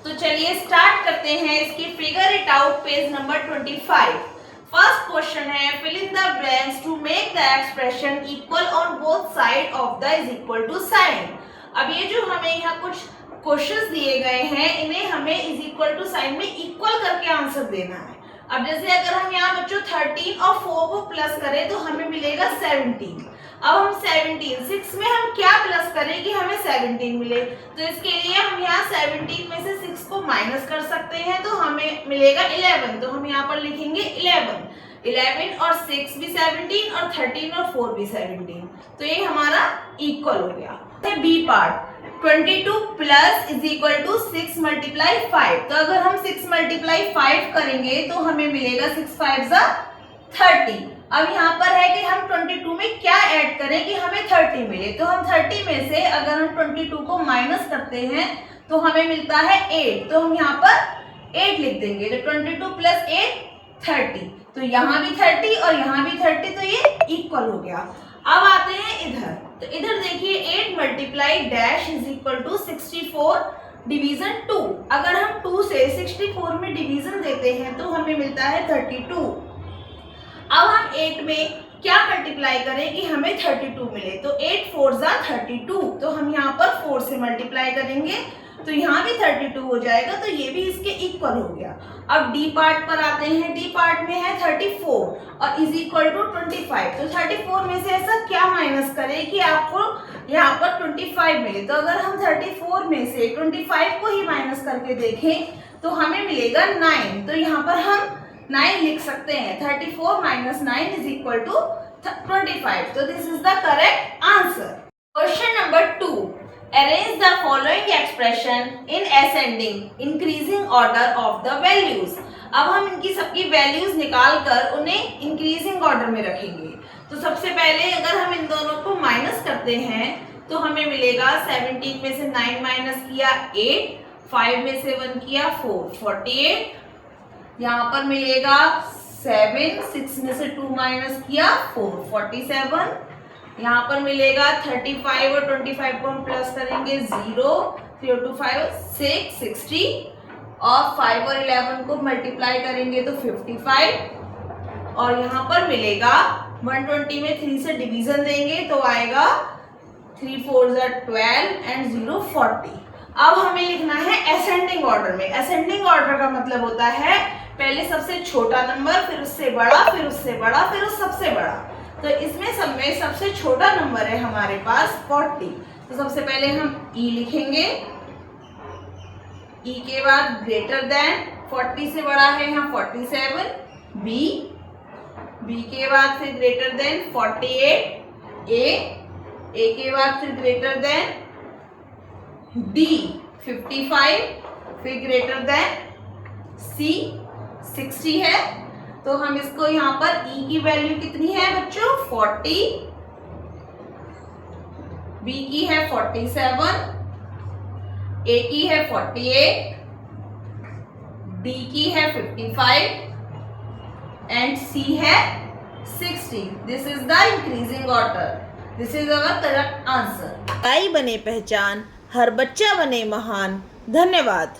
तो चलिए स्टार्ट करते हैं इसकी figure it out page number 25। First question है fill in the blanks to make the expression equal on both side of the is equal to sign. अब ये जो हमें यहाँ कुछ क्वेश्चंस दिए गए हैं इन्हें हमें इज इक्वल टू साइन में इक्वल करके आंसर देना है। अब जैसे अगर हम यहाँ बच्चों 13 और 4 को प्लस करें तो हमें मिलेगा 17। अब हम 17 6 में हम क्या प्लस करें कि हमें 17 मिले, तो इसके लिए हम यहाँ 17 में से 6 को माइनस कर सकते हैं तो हमें मिलेगा 11। तो हम यहाँ पर लिखेंगे 11 और 6 भी 17 और 13 और 4 भी 17। तो ये हमारा इक्वल हो गया। B part 22 plus is equal to 6 multiply 5। तो अगर हम 6 मल्टीप्लाई 5 करेंगे तो हमें मिलेगा 6 5 30। अब यहाँ पर है कि हम 22 में क्या ऐड करें कि हमें 30 मिले, तो हम 30 में से अगर हम 22 को माइनस करते हैं तो हमें मिलता है 8। तो हम यहाँ पर 8 लिख देंगे। तो 22 प्लस 8 30। तो यहाँ भी 30 और यहाँ भी 30, तो ये इक्वल हो गया। अब आते हैं इधर, तो इधर देखिए 8 multiply dash is equal to 64 division 2। अगर हम 2 से 64 में डिवीजन देते हैं तो हमें मिलता है 32। अब हम 8 में क्या मल्टीप्लाई करें कि हमें 32 मिले, तो 8 4 32। तो हम यहाँ पर 4 से मल्टीप्लाई करेंगे तो यहाँ भी 32 हो जाएगा, तो ये भी इसके इक्वल हो गया। अब डी पार्ट पर आते हैं। डी पार्ट में है 34 और इज इक्वल टू 25। तो 34 में से ऐसा क्या माइनस करें कि आपको यहाँ पर 25 मिले, तो अगर हम 34 में से 25 को ही माइनस करके देखें तो हमें मिलेगा 9। तो यहाँ पर हम 9 लिख सकते हैं। 34 माइनस 9 इज इक्वल टू 25। तो this is the correct answer. Question number 2, arrange the following expression in ascending increasing order of the values. अब हम इनकी सबकी वैल्यूज निकाल कर उन्हें इंक्रीजिंग ऑर्डर में रखेंगे। तो सबसे पहले अगर हम इन दोनों को माइनस करते हैं तो हमें मिलेगा 17 में से 9 माइनस किया 8, 5 में से 1 किया 4 48। यहाँ पर मिलेगा 7, 6 में से 2 माइनस किया 4 47। यहाँ पर मिलेगा 35 और 25 को हम प्लस करेंगे 0 3 और 2 5 6 60 और 5 और 11 को मल्टीप्लाई करेंगे तो 55। और यहाँ पर मिलेगा 120 में 3 से डिवीजन देंगे तो आएगा 3 4 12 एंड 0 40। अब हमें लिखना है असेंडिंग ऑर्डर में। असेंडिंग ऑर्डर का मतलब होता है पहले सबसे छोटा नंबर, फिर उससे बड़ा, फिर उससे बड़ा, फिर उस सबसे बड़ा। तो इसमें सब में सबसे छोटा नंबर है हमारे पास 40। तो सबसे पहले हम ई लिखेंगे, ई के बाद ग्रेटर देन 40 से बड़ा है यहाँ 47, बी, बी के बाद फिर ग्रेटर देन 48, ए के बाद फिर ग्रेटर देन डी 55, फिर ग्रेटर देन सी 60 है। तो हम इसको यहाँ पर E की वैल्यू कितनी है बच्चों 40, B की है 47, A की है 48, D की है 55 एंड C है 60। This is the increasing order. This is our correct answer. आई बने पहचान, हर बच्चा बने महान। धन्यवाद।